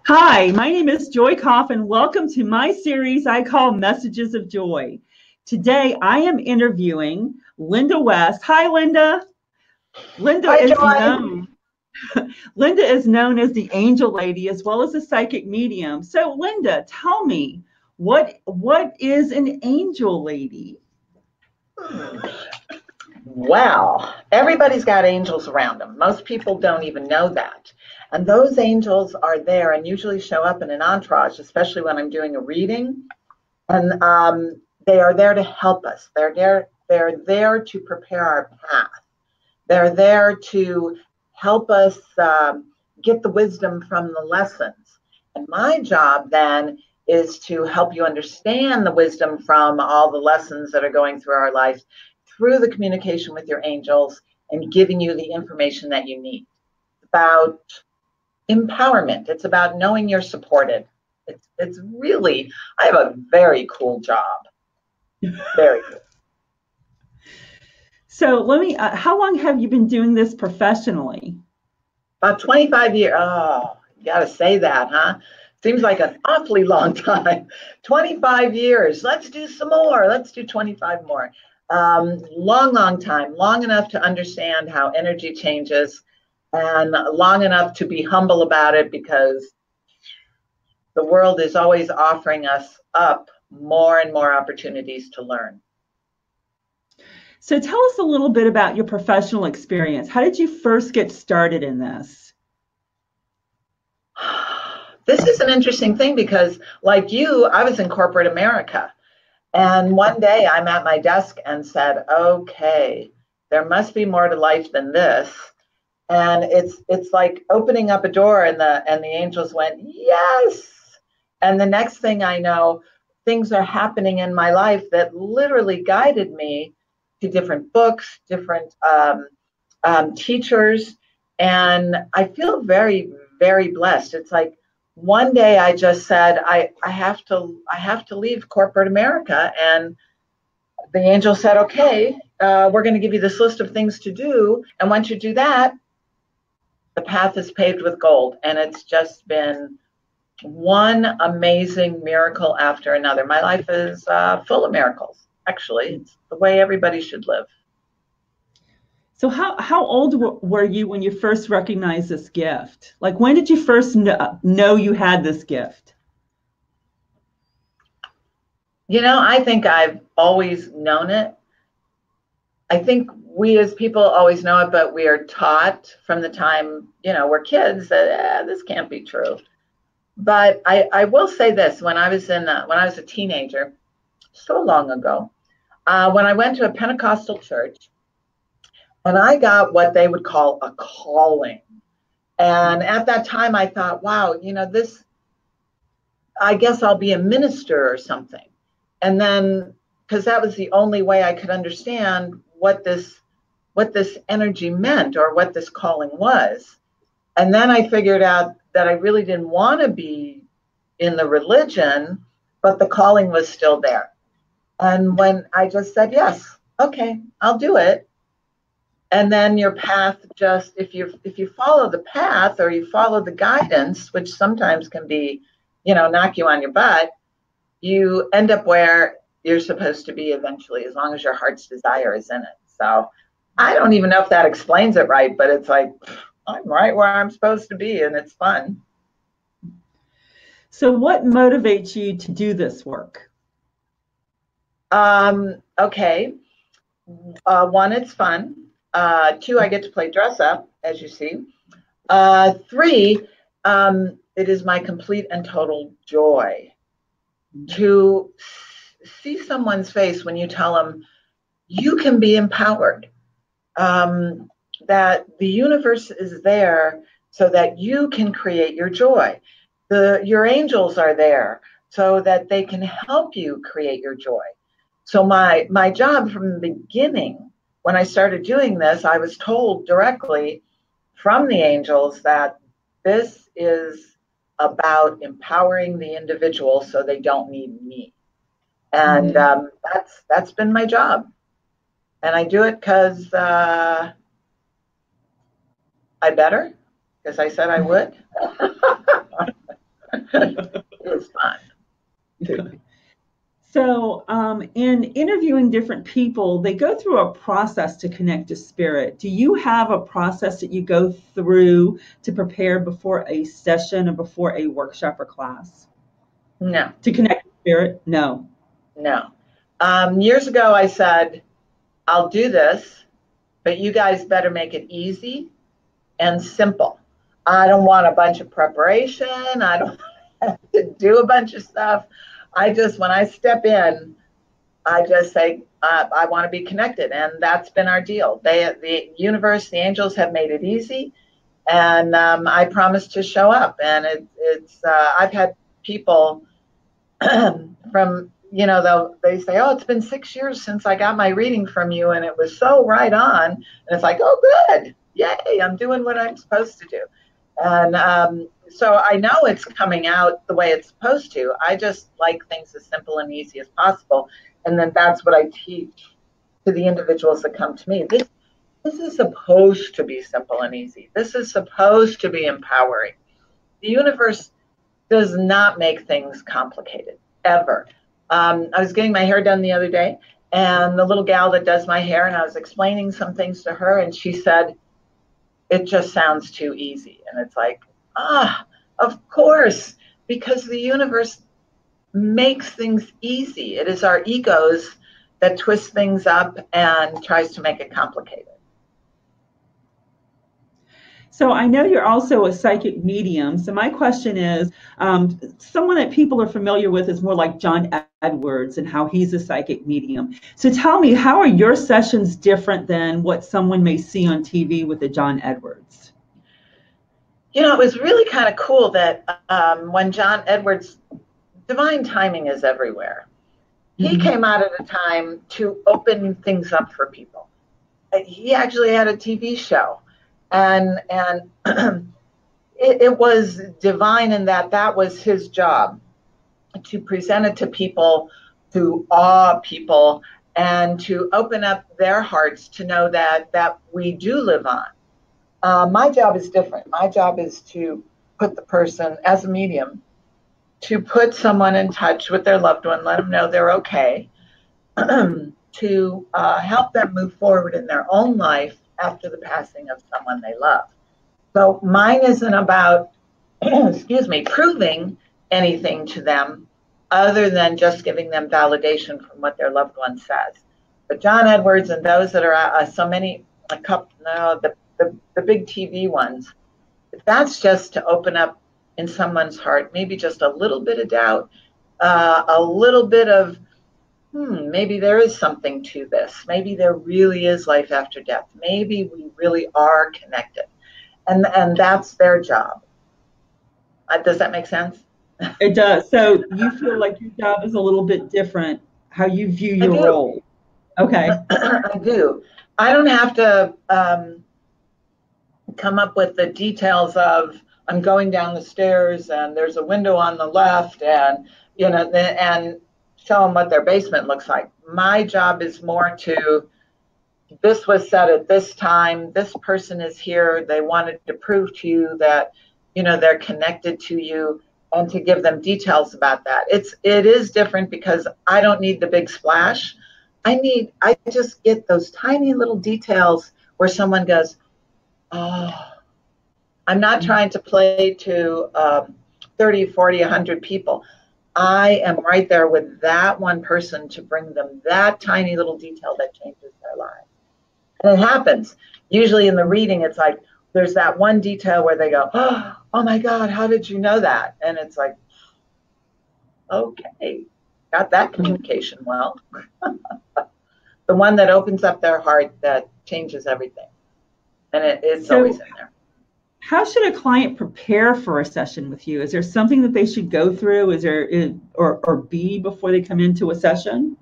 Hi, my name is Joy Koff, and welcome to my series I call Messages of Joy. Today, I am interviewing Linda West. Hi, Linda. Linda Hi, is Joy. known. Linda is known as the Angel Lady as well as a psychic medium. So, Linda, tell me, what is an Angel Lady? Well, everybody's got angels around them. Most people don't even know that. And those angels are there and usually show up in an entourage, especially when I'm doing a reading. And they are there to help us. They're there to prepare our path. They're there to help us get the wisdom from the lessons. And my job then is to help you understand the wisdom from all the lessons that are going through our life through the communication with your angels and giving you the information that you need. It's about empowerment. It's about knowing you're supported. It's really, I have a very cool job. Very cool. So, how long have you been doing this professionally? About 25 years. Oh, you got to say that, huh? Seems like an awfully long time. 25 years. Let's do some more. Let's do 25 more. Long time. Long enough to understand how energy changes and long enough to be humble about it because the world is always offering us up more and more opportunities to learn. So, tell us a little bit about your professional experience. How did you first get started in this? This is an interesting thing because, like you, I was in corporate America. And one day I'm at my desk and said, okay, there must be more to life than this. And it's like opening up a door and the angels went, yes. And the next thing I know, things are happening in my life that literally guided me to different books, different teachers. And I feel very, very blessed. It's like one day I just said, I have to leave corporate America. And the angel said, okay, we're going to give you this list of things to do. And once you do that, the path is paved with gold. And it's just been one amazing miracle after another. My life is full of miracles, actually. It's the way everybody should live. So how old were you when you first recognized this gift? Like when did you first know you had this gift? I think I've always known it. I think we as people always know it, but we are taught from the time, we're kids that this can't be true. But I will say this, when I was a teenager, so long ago, when I went to a Pentecostal church, and I got what they would call a calling. And at that time, I thought, wow, I guess I'll be a minister or something. And then, because that was the only way I could understand what this energy meant or what this calling was. And then I figured out that I really didn't want to be in the religion, but the calling was still there. And when I just said, yes, okay, I'll do it. And then your path just, if you follow the path or you follow the guidance, which sometimes can be, knock you on your butt, you end up where you're supposed to be eventually, as long as your heart's desire is in it. So I don't even know if that explains it right, but it's like, I'm right where I'm supposed to be, and it's fun. So what motivates you to do this work? Okay. One, it's fun. Two, I get to play dress up, as you see. Three, it is my complete and total joy to see someone's face when you tell them you can be empowered, that the universe is there so that you can create your joy. Your angels are there so that they can help you create your joy. So my job from the beginning, when I started doing this, I was told directly from the angels that this is about empowering the individual so they don't need me. And that's been my job. And I do it because I better, because I said I would. It was fun. So in interviewing different people, they go through a process to connect to spirit. Do you have a process that you go through to prepare before a session or before a workshop or class? No. To connect to spirit? No. No. Years ago, I said, I'll do this, but you guys better make it easy and simple. I don't want a bunch of preparation. I don't have to do a bunch of stuff. When I step in, I just say, I want to be connected. And that's been our deal. The universe, the angels have made it easy. And I promise to show up. And I've had people from, they say, oh, it's been 6 years since I got my reading from you. And it was so right on. And it's like, oh, good. Yay, I'm doing what I'm supposed to do. And so I know it's coming out the way it's supposed to. I just like things as simple and easy as possible. And then that's what I teach to the individuals that come to me. This is supposed to be simple and easy. This is supposed to be empowering. The universe does not make things complicated, ever. I was getting my hair done the other day, and the little gal that does my hair, and I was explaining some things to her, and she said, it just sounds too easy. And it's like, of course, because the universe makes things easy. It is our egos that twist things up and tries to make it complicated. So I know you're also a psychic medium. So my question is, someone that people are familiar with is more like John Edwards and how he's a psychic medium. So tell me, how are your sessions different than what someone may see on TV with a John Edwards? It was really kind of cool that when John Edwards, divine timing is everywhere. He came out at a time to open things up for people. He actually had a TV show. And it was divine in that was his job, to present it to people, to awe people, and to open up their hearts to know that we do live on. My job is different. My job is to put the person, as a medium, to put someone in touch with their loved one, let them know they're okay, to help them move forward in their own life after the passing of someone they love. So mine isn't about, proving anything to them other than just giving them validation from what their loved one says. But John Edwards and those that are the big TV ones, that's just to open up in someone's heart, maybe just a little bit of doubt, a little bit of, maybe there is something to this. Maybe there really is life after death. Maybe we really are connected. And that's their job. Does that make sense? It does. So you feel like your job is a little bit different, how you view your role. Okay. I do. I don't have to come up with the details of, I'm going down the stairs and there's a window on the left and, and show them what their basement looks like. My job is more to, this was said at this time, this person is here, they wanted to prove to you that, they're connected to you, and to give them details about that. It is different because I don't need the big splash. I just get those tiny little details where someone goes, oh, I'm not trying to play to 30, 40, 100 people. I am right there with that one person to bring them that tiny little detail that changes their lives. And it happens. Usually in the reading, it's like, there's that one detail where they go, oh my God, how did you know that? And it's like, okay, got that communication well. The one that opens up their heart, that changes everything. And it's always in there. How should a client prepare for a session with you? Is there something that they should go through? Or be before they come into a session?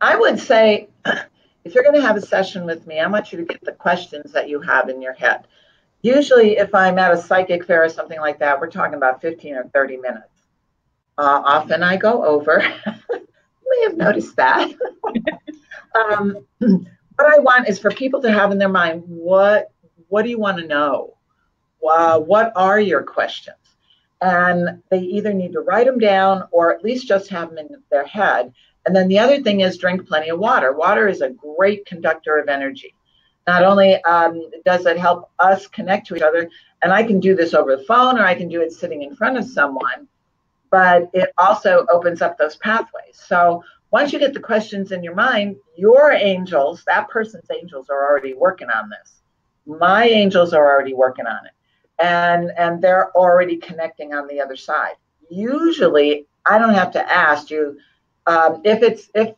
I would say, if you're going to have a session with me, I want you to get the questions that you have in your head. Usually, if I'm at a psychic fair or something like that, we're talking about 15 or 30 minutes. Often I go over. You may have noticed that. What I want is for people to have in their mind, what do you want to know? What are your questions? And they either need to write them down or at least just have them in their head. And then the other thing is drink plenty of water. Water is a great conductor of energy. Not only does it help us connect to each other, and I can do this over the phone or I can do it sitting in front of someone, but it also opens up those pathways. So once you get the questions in your mind, your angels, that person's angels are already working on this. My angels are already working on it. And they're already connecting on the other side. Usually, I don't have to ask you if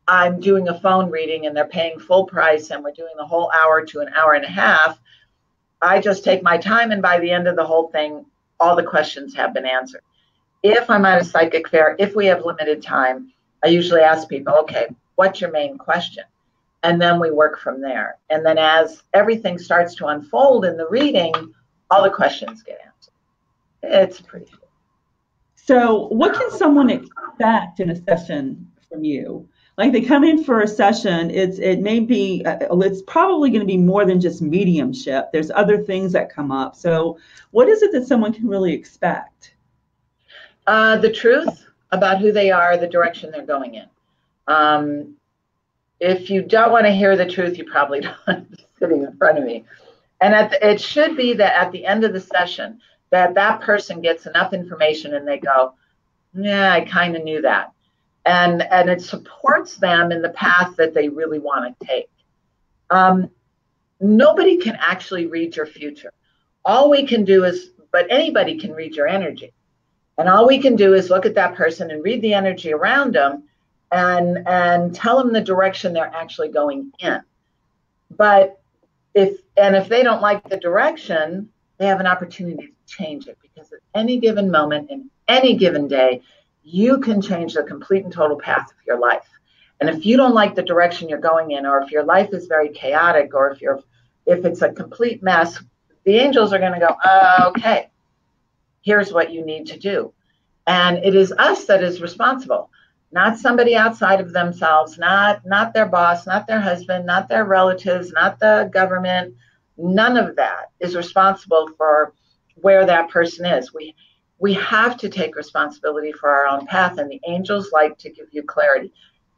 I'm doing a phone reading and they're paying full price and we're doing the whole hour to an hour and a half. I just take my time, and by the end of the whole thing, all the questions have been answered. If I'm at a psychic fair, if we have limited time, I usually ask people, okay, what's your main question? And then we work from there. And then as everything starts to unfold in the reading, all the questions get answered. It's pretty cool. So what can someone expect in a session from you? Like they come in for a session, it's probably going to be more than just mediumship. There's other things that come up. So what is it that someone can really expect? The truth about who they are, the direction they're going in. If you don't want to hear the truth, you probably don't be sitting in front of me. And it should be that at the end of the session, that person gets enough information and they go, yeah, I kind of knew that. And it supports them in the path that they really want to take. Nobody can actually read your future. All we can do but anybody can read your energy. And all we can do is look at that person and read the energy around them and tell them the direction they're actually going in. But if they don't like the direction, they have an opportunity to change it, because at any given moment in any given day, you can change the complete and total path of your life. And if you don't like the direction you're going in, or if your life is very chaotic, or if it's a complete mess, the angels are going to go, okay, here's what you need to do. And it is us that is responsible, not somebody outside of themselves, not their boss, not their husband, not their relatives, not the government. None of that is responsible for where that person is. We have to take responsibility for our own path, and the angels like to give you clarity.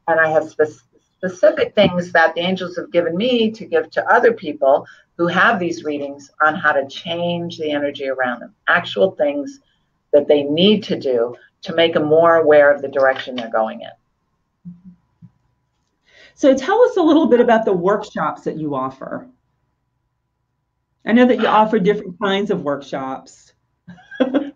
And I have specific things that the angels have given me to give to other people who have these readings on how to change the energy around them, actual things that they need to do to make them more aware of the direction they're going in. So tell us a little bit about the workshops that you offer. I know that you offer different kinds of workshops. I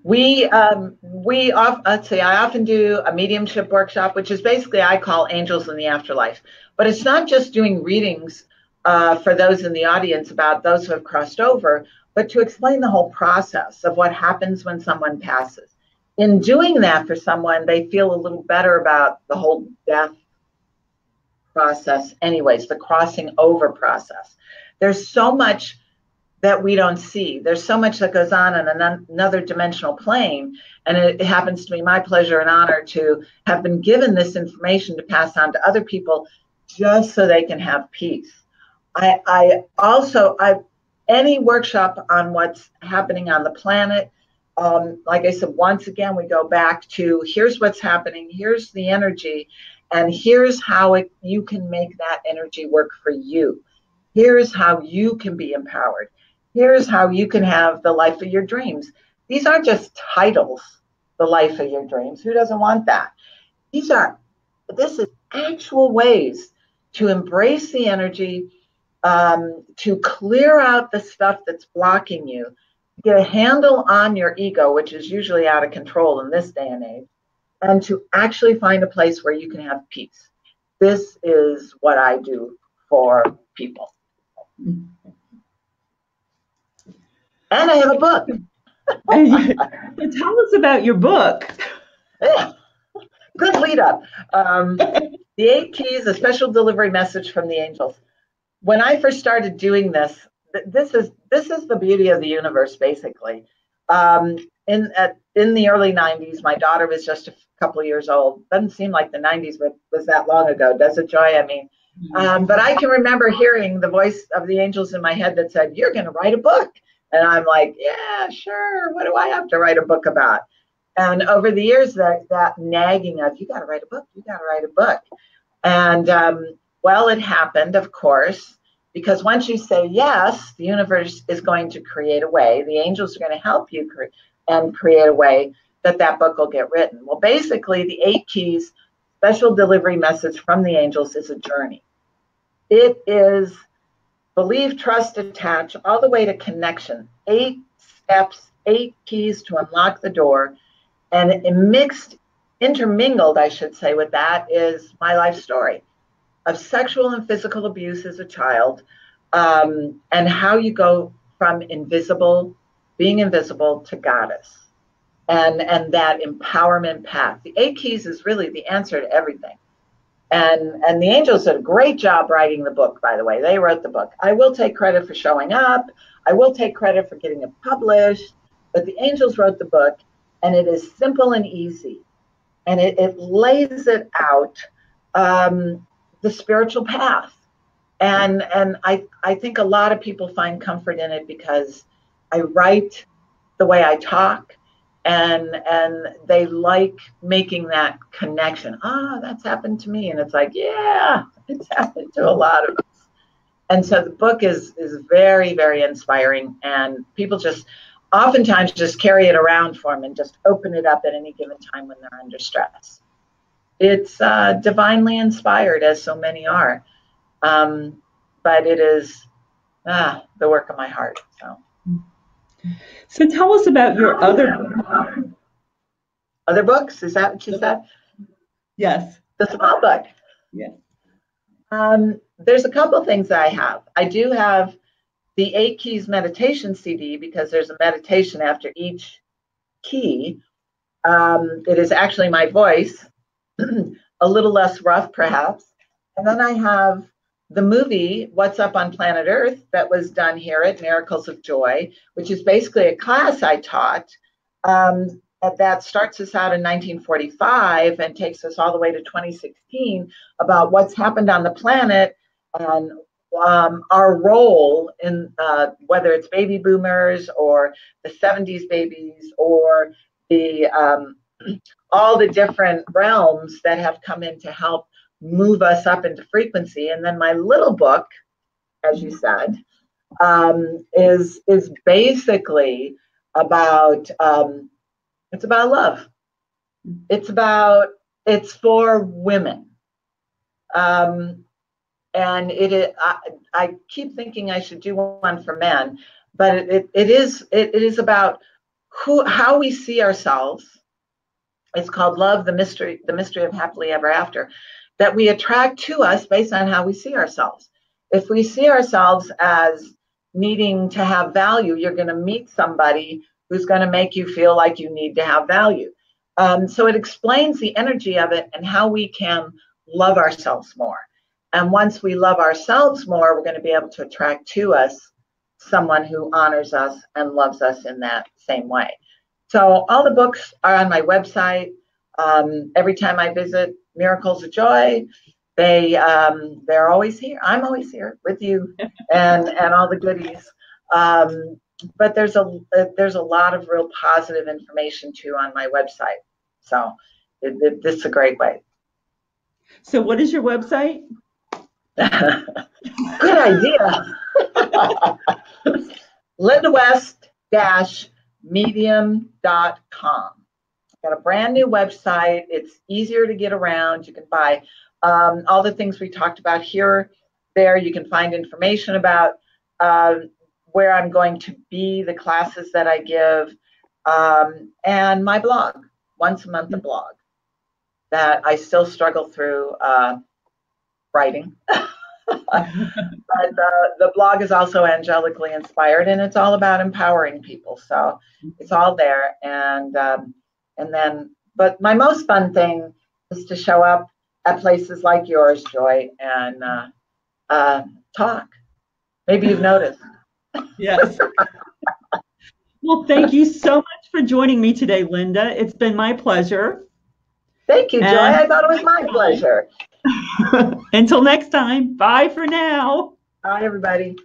often do a mediumship workshop, which is basically I call Angels in the Afterlife. But it's not just doing readings for those in the audience about those who have crossed over, but to explain the whole process of what happens when someone passes. In doing that for someone, they feel a little better about the whole death process anyways, the crossing over process. There's so much that we don't see. There's so much that goes on another dimensional plane. And it happens to be my pleasure and honor to have been given this information to pass on to other people just so they can have peace. Any workshop on what's happening on the planet, like I said, once again, we go back to here's what's happening, here's the energy, and here's how you can make that energy work for you. Here's how you can be empowered. Here's how you can have the life of your dreams. These aren't just titles, the life of your dreams. Who doesn't want that? This is actual ways to embrace the energy, to clear out the stuff that's blocking you, get a handle on your ego, which is usually out of control in this day and age, and to actually find a place where you can have peace. This is what I do for people. And I have a book. Tell us about your book. Yeah. Good lead up. The 8 Keys, a special delivery message from the angels. When I first started doing this is the beauty of the universe, basically. In the early 90s, my daughter was just a couple of years old. Doesn't seem like the 90s was that long ago, does it, Joy? I mean, but I can remember hearing the voice of the angels in my head that said, "You're going to write a book." And I'm like, yeah, sure. What do I have to write a book about? And over the years, that nagging of, you got to write a book, you got to write a book. And well, it happened, of course, because once you say yes, the universe is going to create a way. The angels are going to help you create a way that book will get written. Well, basically, the 8 Keys special delivery message from the angels is a journey. It is believe, trust, attach, all the way to connection. 8 steps, 8 keys to unlock the door. And intermingled, I should say, with that is my life story of sexual and physical abuse as a child, and how you go from being invisible to goddess, and that empowerment path. The 8 Keys is really the answer to everything. And the angels did a great job writing the book, by the way. They wrote the book. I will take credit for showing up. I will take credit for getting it published. But the angels wrote the book, and it is simple and easy. And it lays it out, the spiritual path. And I think a lot of people find comfort in it because I write the way I talk. And they like making that connection. That's happened to me. And it's like, yeah, it's happened to a lot of us. And so the book is very, very inspiring. And people just oftentimes just carry it around for them and just open it up at any given time when they're under stress. It's divinely inspired, as so many are. But it is the work of my heart. So tell us about your other books. Is that what you said? Yes. The small book. Yes. There's a couple things that I have. I do have the 8 Keys meditation CD because there's a meditation after each key. It is actually my voice, a little less rough perhaps. And then I have the movie, What's Up on Planet Earth, that was done here at Miracles of Joy, which is basically a class I taught that starts us out in 1945 and takes us all the way to 2016 about what's happened on the planet and our role in whether it's baby boomers or the 70s babies or the all the different realms that have come in to help move us up into frequency. And then my little book, as you said, is basically about it's about love. It's for women. And I keep thinking I should do one for men, but it is about how we see ourselves. It's called Love, the Mystery of Happily Ever After, that we attract to us based on how we see ourselves. If we see ourselves as needing to have value, you're going to meet somebody who's going to make you feel like you need to have value. So it explains the energy of it and how we can love ourselves more. And once we love ourselves more, we're going to be able to attract to us someone who honors us and loves us in that same way. So all the books are on my website. Every time I visit Miracles of Joy, they're always here. I'm always here with you and all the goodies. But there's a lot of real positive information too on my website. So this is a great way. So what is your website? Good idea. LindaWest-medium.com. Got a brand new website. It's easier to get around. You can buy all the things we talked about here. There you can find information about where I'm going to be, the classes that I give, and my blog, once a month a blog that I still struggle through writing. But the blog is also angelically inspired, and it's all about empowering people. So it's all there. But my most fun thing is to show up at places like yours, Joy, and talk. Maybe you've noticed. Yes. Well, thank you so much for joining me today, Linda. It's been my pleasure. Thank you, Joy. I thought it was my pleasure. Until next time, bye for now. Bye, everybody.